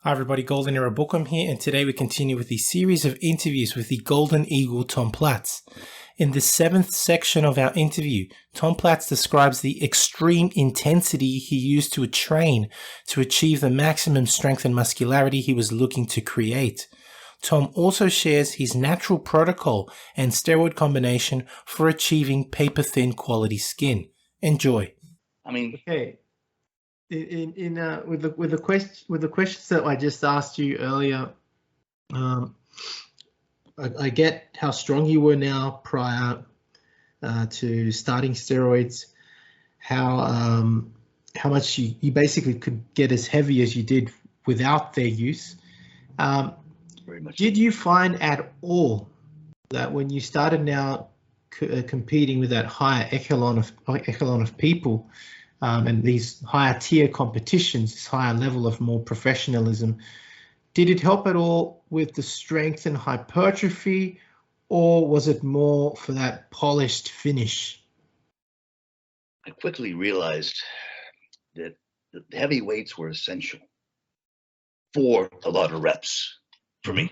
Hi everybody, Golden Era Bookham here, and today we continue with the series of interviews with the Golden Eagle Tom Platz. In the 7th section of our interview, Tom Platz describes the extreme intensity he used to train to achieve the maximum strength and muscularity he was looking to create. Tom also shares his natural protocol and steroid combination for achieving paper-thin quality skin. Enjoy. Okay. With the questions that I just asked you earlier, I get how strong you were now prior to starting steroids, how much you basically could get as heavy as you did without their use. Very much. Did you find at all that when you started now competing with that higher echelon of people, and these higher tier competitions, this higher level of more professionalism, did it help at all with the strength and hypertrophy, or was it more for that polished finish? I quickly realized that the heavy weights were essential for a lot of reps for me.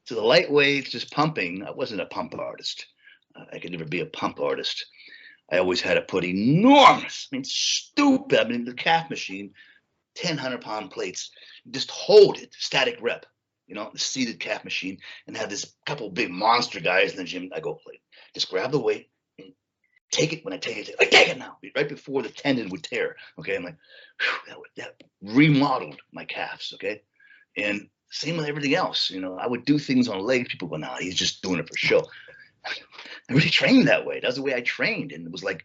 So the light weights, just pumping, I wasn't a pump artist. I could never be a pump artist. I always had to put enormous, stupid, the calf machine, 1,000 plates, just hold it, static rep, the seated calf machine, and have this couple big monster guys in the gym. I go, just grab the weight and take it when I take it. I take it now, right before the tendon would tear. Okay, I'm like, that remodeled my calves. Okay, and same with everything else. I would do things on legs. People go, nah, he's just doing it for show. I really trained that way. That's the way I trained, and it was like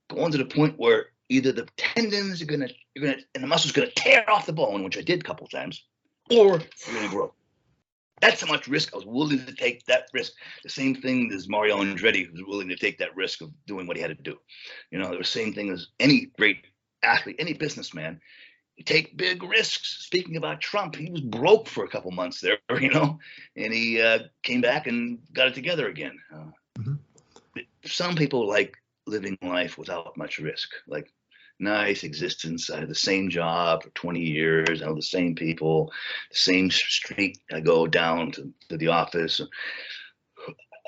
going to the point where either the tendons and the muscles gonna tear off the bone, which I did a couple of times, or you're gonna grow. That's how much risk I was willing to take. That risk, the same thing as Mario Andretti was willing to take that risk of doing what he had to do. The same thing as any great athlete, any businessman. You take big risks. Speaking about Trump, he was broke for a couple months there, and he came back and got it together again. Some people like living life without much risk, like nice existence. I had the same job for 20 years. I know the same people, the same street I go down to the office.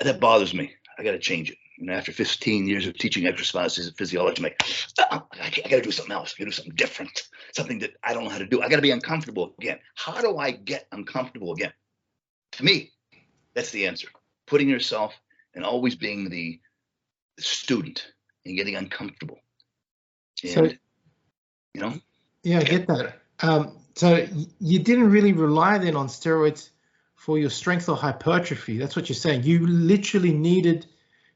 That bothers me. I got to change it. After 15 years of teaching exercise physiology, I'm like, I got to do something else. I got to do something different, something that I don't know how to do. I got to be uncomfortable again. How do I get uncomfortable again? To me, that's the answer. Putting yourself and always being the student and getting uncomfortable. And, Yeah, I get that. So you didn't really rely then on steroids for your strength or hypertrophy. That's what you're saying. You literally needed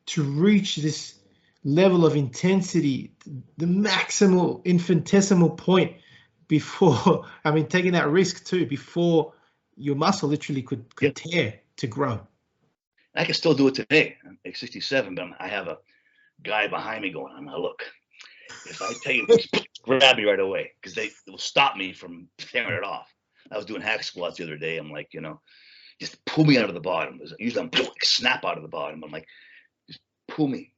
to reach this level of intensity, the maximal infinitesimal point before, taking that risk too, before your muscle literally could tear to grow. I can still do it today. I'm 67, but I have a guy behind me going, now look, if I tell you, grab me right away, because they will stop me from tearing it off. I was doing hack squats the other day. I'm like, just pull me out of the bottom. Usually I'm snap out of the bottom. I'm like, just pull me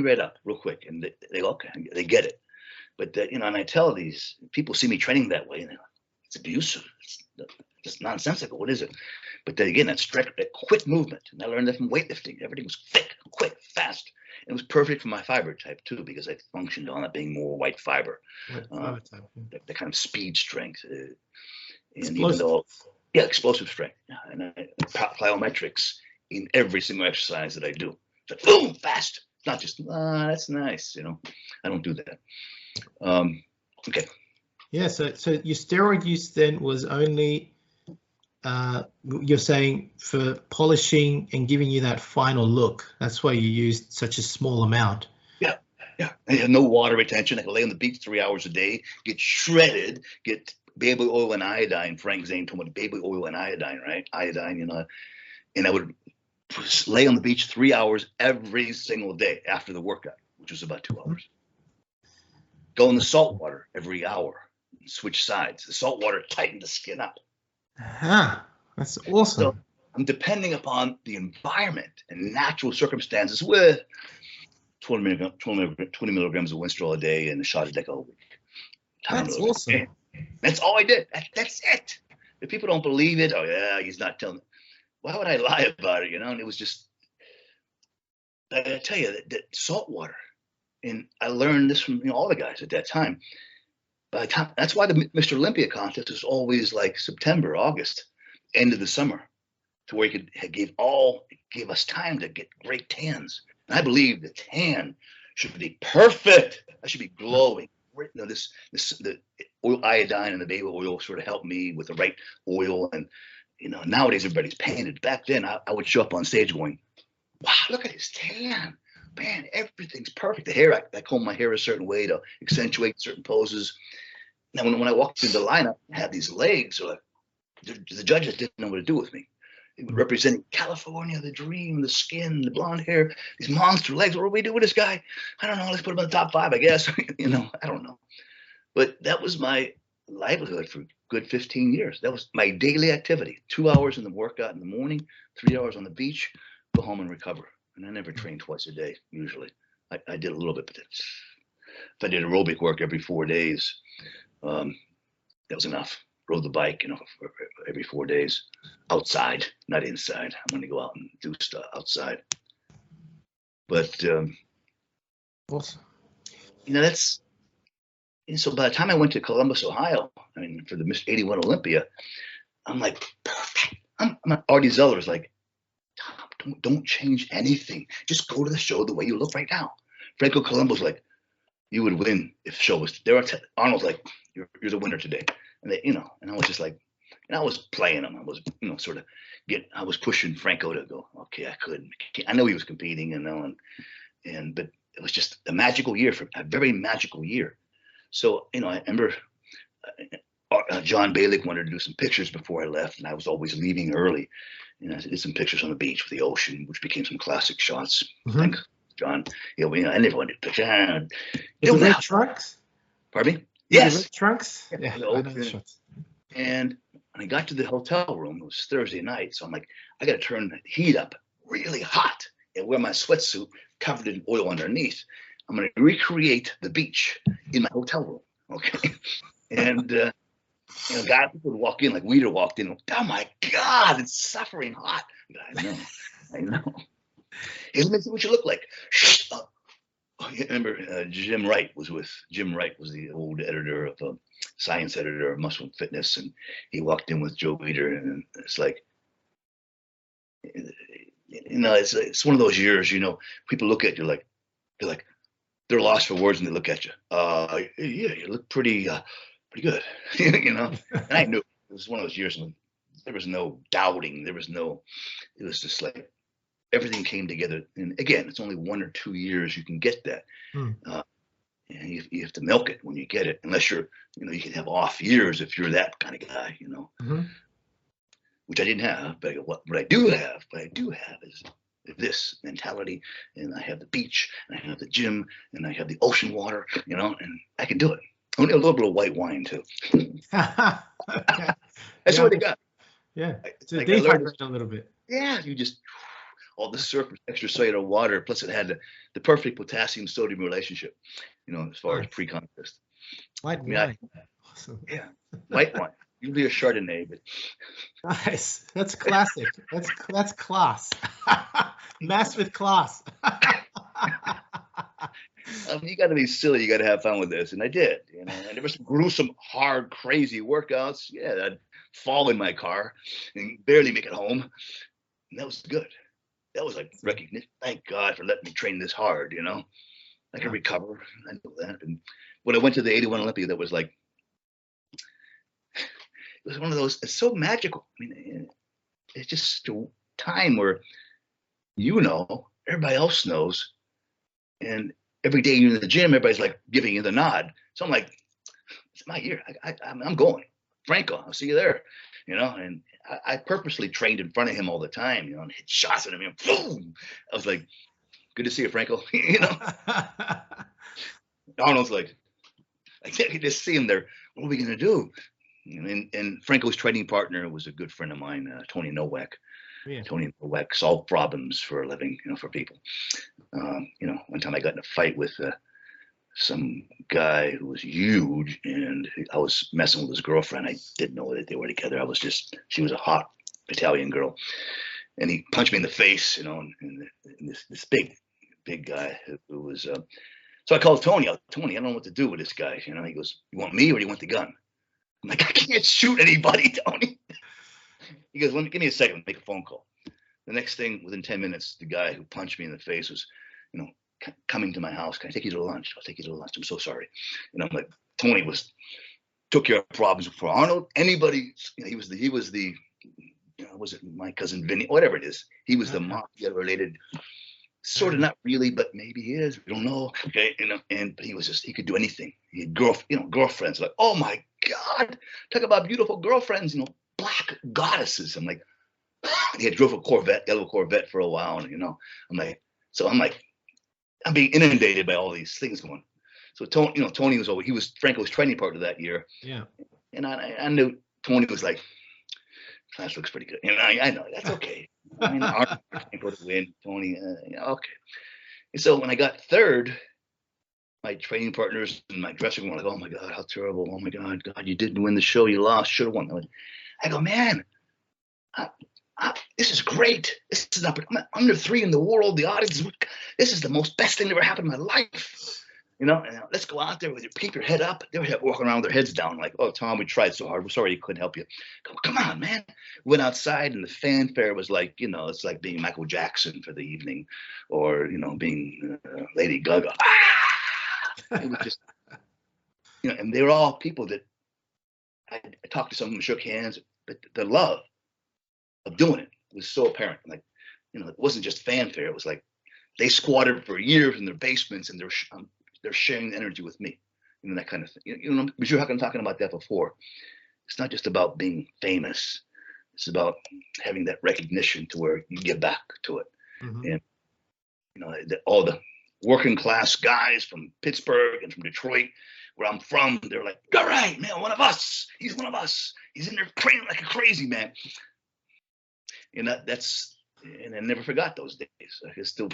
right up real quick. And they go, okay, they get it. But, and I tell these people see me training that way, and they're like, it's abusive. It's just nonsensical. What is it? But again, that quick movement. And I learned that from weightlifting. Everything was thick, quick, fast. And it was perfect for my fiber type too, because I functioned on it being more white fiber. That kind of speed strength. And explosive. Explosive strength. Yeah, and plyometrics in every single exercise that I do. It's like, boom, fast. It's not just, that's nice. I don't do that. Okay. Yeah, so your steroid use then was only, you're saying, for polishing and giving you that final look. That's why you used such a small amount. Yeah. I had no water retention. I could lay on the beach 3 hours a day, get shredded, get baby oil and iodine. Frank Zane told me baby oil and iodine, right? Iodine, and I would lay on the beach 3 hours every single day after the workout, which was about 2 hours. Go in the salt water every hour. Switch sides. The salt water tightened the skin up. That's awesome. So I'm depending upon the environment and natural circumstances with 20 milligrams of Winstrol a day and a shot of Deca a week. That's awesome. That's all I did. That's it. If people don't believe it, oh yeah, he's not telling. Why would I lie about it? And it was just, I tell you that salt water, and I learned this from all the guys at that time. By the time, that's why the Mr. Olympia contest is always like September, August, end of the summer, to where you could give us time to get great tans. And I believe the tan should be perfect. I should be glowing. The oil iodine and the baby oil sort of helped me with the right oil. And nowadays everybody's painted. Back then I would show up on stage going, wow, look at his tan. Man, everything's perfect. The hair, I comb my hair a certain way to accentuate certain poses. Now, when I walked through the lineup, I had these legs. The judges didn't know what to do with me. They were representing California, the dream, the skin, the blonde hair, these monster legs. What do we do with this guy? I don't know. Let's put him in the top 5, I guess. I don't know. But that was my livelihood for a good 15 years. That was my daily activity. 2 hours in the workout in the morning, 3 hours on the beach, go home and recover. And I never trained twice a day, usually. I did a little bit, but if I did aerobic work every 4 days, that was enough. Rode the bike, for every 4 days, outside, not inside. I'm going to go out and do stuff outside. But, awesome. that's, and so by the time I went to Columbus, Ohio, for the Mr. 81 Olympia, I'm like, perfect. Artie Zeller's like, Tom, don't change anything. Just go to the show the way you look right now. Franco Columbo's like, you would win if the show was there. Arnold's like, you're the winner today. And they, and I was just like, and I was playing him. I was, I was pushing Franco to go, okay, I couldn't. I know he was competing, but it was just a magical year, a very magical year. So, I remember John Balick wanted to do some pictures before I left, and I was always leaving early. I did some pictures on the beach with the ocean, which became some classic shots. Mm-hmm. Thanks, John. I never wanted to picture. The red trunks? Pardon me? Yes. The red trunks? Yeah. I know the shots. And when I got to the hotel room, it was Thursday night, so I'm like, I got to turn the heat up really hot and wear my sweatsuit covered in oil underneath. I'm going to recreate the beach in my hotel room, okay? And guys would walk in, like Weeder walked in. Oh my God, it's suffering hot. I know. Hey, let me see what you look like. I remember Jim Wright was the old editor of science editor of Muscle and Fitness, and he walked in with Joe Weeder, and it's like, it's one of those years, people look at you like they're lost for words, and they look at you. Yeah, you look pretty good, And I knew it was one of those years when there was no doubting. It was just like everything came together. And again, it's only 1 or 2 years you can get that. And you have to milk it when you get it, unless you're, you can have off years if you're that kind of guy, Mm-hmm. Which I didn't have. But what I do have is this mentality, and I have the beach, and I have the gym, and I have the ocean water, and I can do it. Only a little bit of white wine too. Okay. That's what they got. Yeah, so dehydrate a little bit. Yeah, you just all the surface extracellular water, plus it had the perfect potassium-sodium relationship, as far as pre-contest. White wine. Awesome. Yeah, white wine. Usually a Chardonnay, but nice. That's classic. That's class. Mass with class. You got to be silly. You got to have fun with this, and I did. And there was some gruesome, hard, crazy workouts. Yeah, I'd fall in my car and barely make it home, and that was good. That was like recognition. Thank God for letting me train this hard. I could recover. I know that. And when I went to the 81 Olympia, that was like, it was one of those. It's so magical. It's just a time where everybody else knows, and every day you're in the gym, everybody's like giving you the nod. So I'm like, it's my year. I'm going. Franco, I'll see you there. And I purposely trained in front of him all the time, and hit shots at him, and boom. I was like, good to see you, Franco. Arnold's like, I can just see him there. What are we going to do? And Franco's training partner was a good friend of mine, Tony Nowak. Yeah. Tony Nowak solved problems for a living, for people. One time I got in a fight with some guy who was huge, and I was messing with his girlfriend. I didn't know that they were together. She was a hot Italian girl, and he punched me in the face, and this big guy who was. So I called Tony. Tony, I don't know what to do with this guy. He goes, "You want me or do you want the gun?" I'm like, "I can't shoot anybody, Tony." He goes, "Give me a second, make a phone call." The next thing, within 10 minutes, the guy who punched me in the face was, coming to my house. "Can I take you to lunch? I'll take you to lunch. I'm so sorry." And I'm like, Tony took care of problems for Arnold. Anybody, he was the was it my cousin Vinny, whatever it is. He was the mafia related, sort of, not really, but maybe he is. We don't know. Okay, and he could do anything. He had girlfriends. Like, oh my God, talk about beautiful girlfriends. Black goddesses. I'm like, he had drove a yellow Corvette for a while, and I'm being inundated by all these things going. So Tony was Franco's training partner that year. Yeah. And I knew Tony was like, "Class looks pretty good." I know that's okay. Arnold Franco to win, Tony. Okay. And so when I got third, my training partners and my dressing room were like, "Oh my God, how terrible! Oh my God, you didn't win the show. You lost. Should have won." I go, "Man, this is great. This is I'm under 3 in the world. The audience, this is the best thing that ever happened in my life. And let's go out there keep your head up." They were walking around with their heads down, like, "Oh, Tom, we tried so hard. We're sorry we couldn't help you." Come on, man. Went outside, and the fanfare was like, it's like being Michael Jackson for the evening, or being Lady Gaga. It was just, and they were all people that I talked to. Some of them, shook hands, but the love of doing it was so apparent. Like, it wasn't just fanfare. It was like they squatted for years in their basements, and they're sharing the energy with me, that kind of thing. But you're talking about that before. It's not just about being famous. It's about having that recognition to where you give back to it. Mm-hmm. And all the working class guys from Pittsburgh and from Detroit, where I'm from, they're like, "All right, man, one of us. He's one of us. He's in there praying like a crazy man." And I never forgot those days. I can still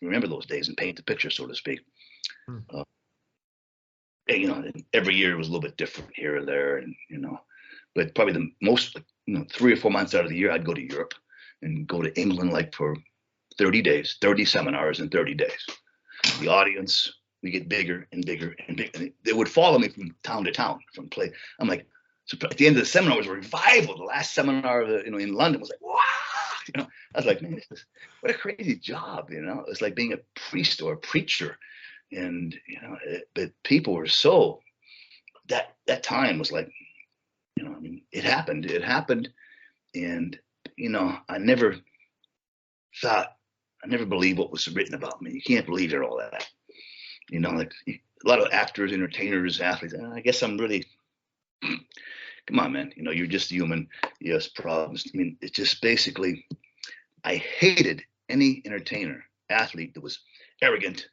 remember those days and paint the picture, so to speak. And, every year it was a little bit different here or there, and but probably the most, 3 or 4 months out of the year, I'd go to Europe and go to England, like for 30 days, 30 seminars in 30 days. The audience, we get bigger and bigger and bigger. And they would follow me from town to town, from play. I'm like, so at the end of the seminar was a revival. The last seminar, in London was like, wow. I was like, man, what a crazy job. It was like being a priest or a preacher. And, but people were so, that time was like, it happened. And, I never believed what was written about me. You can't believe it, all that. Like a lot of actors, entertainers, athletes, I guess I'm really, come on, man. You're just human. Yes, problems. It's just basically, I hated any entertainer, athlete that was arrogant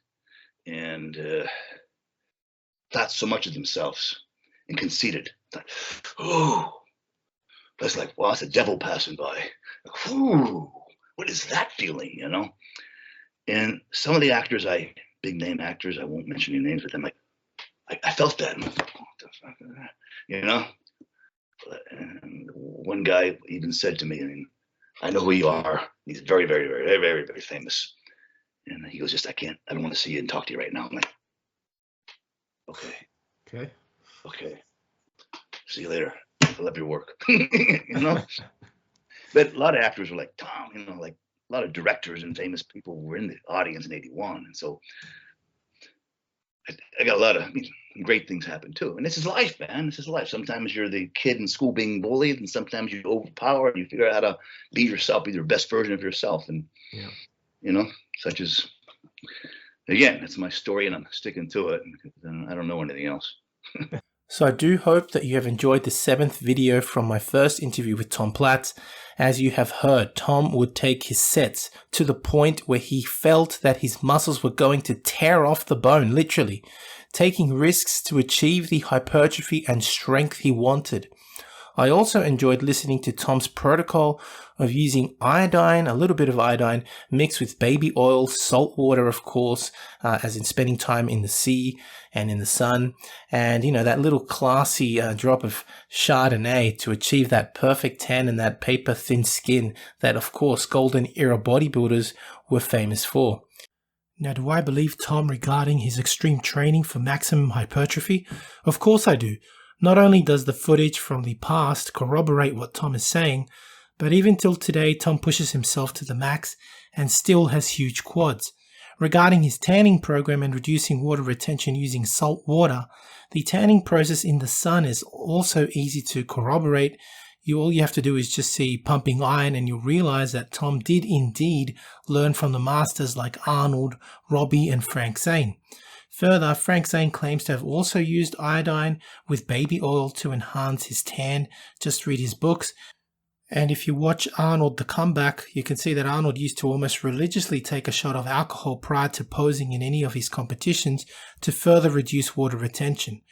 and thought so much of themselves and conceited. Oh, that's like, wow, it's a devil passing by. Ooh, what is that feeling, And some of the actors, big name actors, I won't mention any names, but I'm like, I felt that. What the fuck is that? And one guy even said to me, "I know who you are." He's very, very, very, very, very, very famous. And he goes, I don't want to see you and talk to you right now. I'm like, okay. See you later. I love your work. But a lot of actors were like, "Tom," like a lot of directors and famous people were in the audience in '81. And so I got a lot of great things happen too. And this is life, man. This is life. Sometimes you're the kid in school being bullied, and sometimes you overpower and you figure out how to be yourself, be the best version of yourself. And, such as, again, that's my story, and I'm sticking to it. And I don't know anything else. So I do hope that you have enjoyed the 7th video from my first interview with Tom Platz. As you have heard, Tom would take his sets to the point where he felt that his muscles were going to tear off the bone, literally, taking risks to achieve the hypertrophy and strength he wanted. I also enjoyed listening to Tom's protocol of using iodine, a little bit of iodine, mixed with baby oil, salt water, of course, as in spending time in the sea and in the sun. And, that little classy drop of Chardonnay to achieve that perfect tan and that paper-thin skin that, of course, golden era bodybuilders were famous for. Now, do I believe Tom regarding his extreme training for maximum hypertrophy? Of course I do. Not only does the footage from the past corroborate what Tom is saying, but even till today, Tom pushes himself to the max and still has huge quads. Regarding his tanning program and reducing water retention using salt water, the tanning process in the sun is also easy to corroborate. All you have to do is just see pumping iron and you'll realize that Tom did indeed learn from the masters like Arnold, Robbie and Frank Zane. Further, Frank Zane claims to have also used iodine with baby oil to enhance his tan. Just read his books. And if you watch Arnold the Comeback, you can see that Arnold used to almost religiously take a shot of alcohol prior to posing in any of his competitions to further reduce water retention.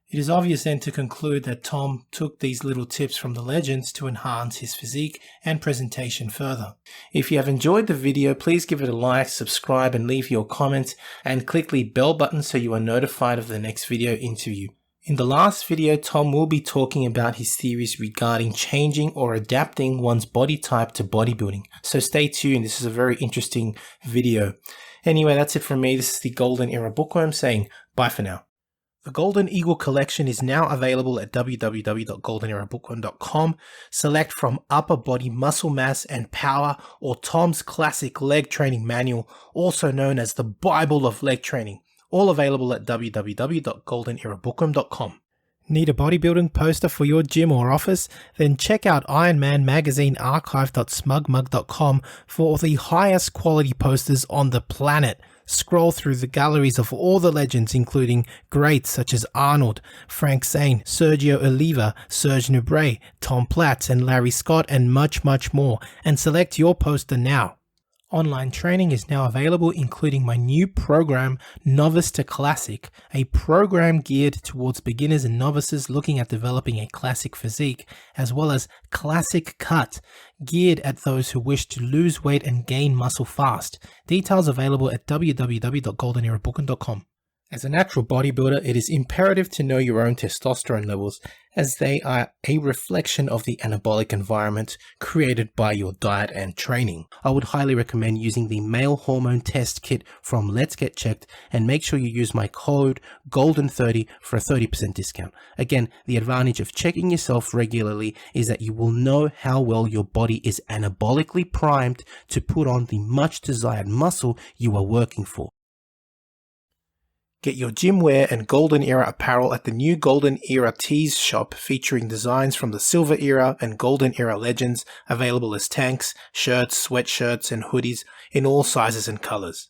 It is obvious then to conclude that Tom took these little tips from the legends to enhance his physique and presentation further. If you have enjoyed the video, please give it a like, subscribe and leave your comments and click the bell button so you are notified of the next video interview. In the last video, Tom will be talking about his theories regarding changing or adapting one's body type to bodybuilding. So stay tuned, this is a very interesting video. Anyway, that's it from me. This is the Golden Era Bookworm saying bye for now. The Golden Eagle collection is now available at www.goldenerabookworm.com. Select from Upper Body Muscle Mass and Power or Tom's Classic Leg Training Manual, also known as the Bible of Leg Training. All available at www.goldenerabookworm.com. Need a bodybuilding poster for your gym or office? Then check out Iron Man Magazine archive.smugmug.com for the highest quality posters on the planet. Scroll through the galleries of all the legends, including greats such as Arnold, Frank Zane, Sergio Oliva, Serge Nubret, Tom Platz, and Larry Scott, and much, much more, and select your poster now. Online training is now available, including my new program, Novice to Classic, a program geared towards beginners and novices looking at developing a classic physique, as well as Classic Cut, geared at those who wish to lose weight and gain muscle fast. Details available at www.goldenerabookworm.com. As a natural bodybuilder, it is imperative to know your own testosterone levels, as they are a reflection of the anabolic environment created by your diet and training. I would highly recommend using the male hormone test kit from Let's Get Checked, and make sure you use my code GOLDEN30 for a 30% discount. Again, the advantage of checking yourself regularly is that you will know how well your body is anabolically primed to put on the much desired muscle you are working for. Get your gym wear and Golden Era apparel at the new Golden Era Tees shop, featuring designs from the Silver Era and Golden Era legends, available as tanks, shirts, sweatshirts, and hoodies in all sizes and colors.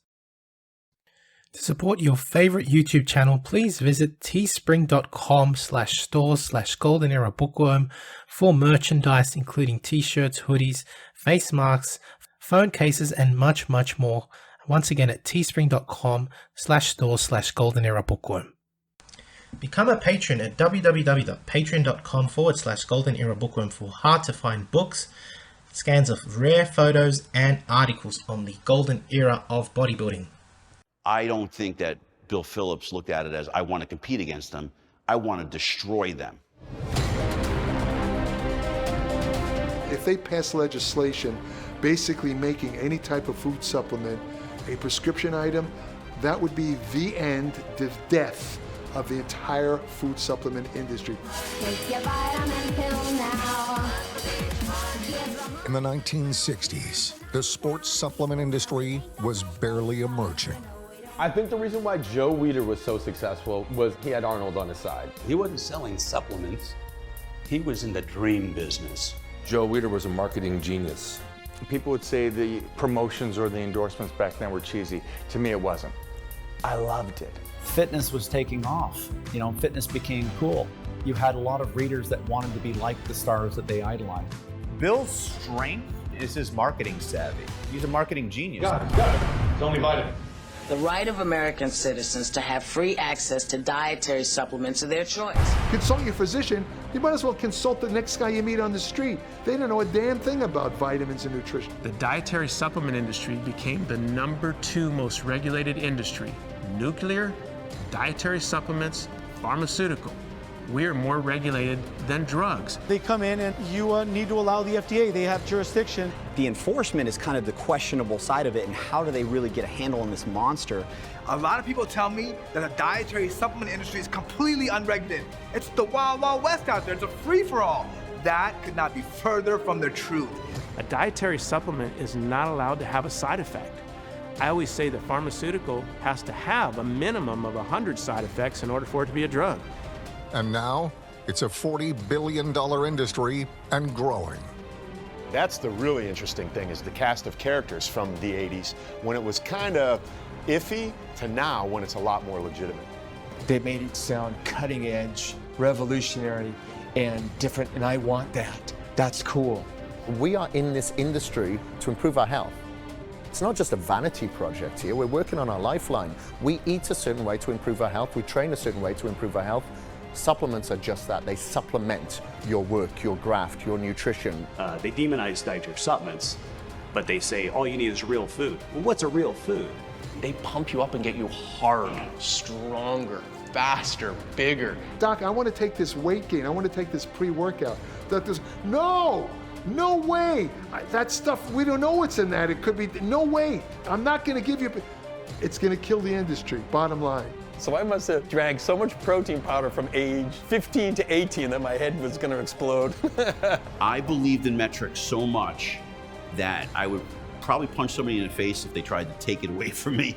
To support your favorite YouTube channel, please visit teespring.com/store/Golden Era Bookworm for merchandise including t-shirts, hoodies, face masks, phone cases, and much, much more. Once again at teespring.com/store/Golden Era Bookworm. Become a patron at www.patreon.com/Golden Era Bookworm for hard to find books, scans of rare photos, and articles on the Golden Era of bodybuilding. I don't think that Bill Phillips looked at it as, I want to compete against them, I want to destroy them. If they pass legislation basically making any type of food supplement a prescription item, that would be the end, the death of the entire food supplement industry. In the 1960s, the sports supplement industry was barely emerging. I think the reason why Joe Weider was so successful was he had Arnold on his side. He wasn't selling supplements. He was in the dream business. Joe Weider was a marketing genius. People would say the promotions or the endorsements back then were cheesy. To me, it wasn't. I loved it. Fitness was taking off. Fitness became cool. You had a lot of readers that wanted to be like the stars that they idolized. Bill's strength is his marketing savvy. He's a marketing genius. Got it. It's only vitamin. The right of American citizens to have free access to dietary supplements of their choice. Consult your physician You might as well consult the next guy you meet on the street. They don't know a damn thing about vitamins and nutrition. The dietary supplement industry became the #2 most regulated industry. Nuclear, dietary supplements, pharmaceutical. We're more regulated than drugs. They come in and you need to allow the FDA. They have jurisdiction. The enforcement is kind of the questionable side of it, and how do they really get a handle on this monster? A lot of people tell me that the dietary supplement industry is completely unregulated. It's the wild, wild west out there. It's a free-for-all. That could not be further from the truth. A dietary supplement is not allowed to have a side effect. I always say that pharmaceutical has to have a minimum of 100 side effects in order for it to be a drug. And now, it's a $40 billion industry and growing. That's the really interesting thing, is the cast of characters from the 80s, when it was kind of iffy, to now when it's a lot more legitimate. They made it sound cutting edge, revolutionary, and different, and I want that. That's cool. We are in this industry to improve our health. It's not just a vanity project here. We're working on our lifeline. We eat a certain way to improve our health. We train a certain way to improve our health. Supplements are just that. They supplement your work, your graft, your nutrition. They demonize dietary supplements, but they say all you need is real food. Well, what's a real food? They pump you up and get you hard, stronger, faster, bigger. Doc, I want to take this weight gain. I want to take this pre-workout. No way. That stuff, we don't know what's in that. It could be, no way. I'm not going to give you, it's going to kill the industry, bottom line. So I must have drank so much protein powder from age 15 to 18 that my head was going to explode. I believed in metrics so much that I would probably punch somebody in the face if they tried to take it away from me.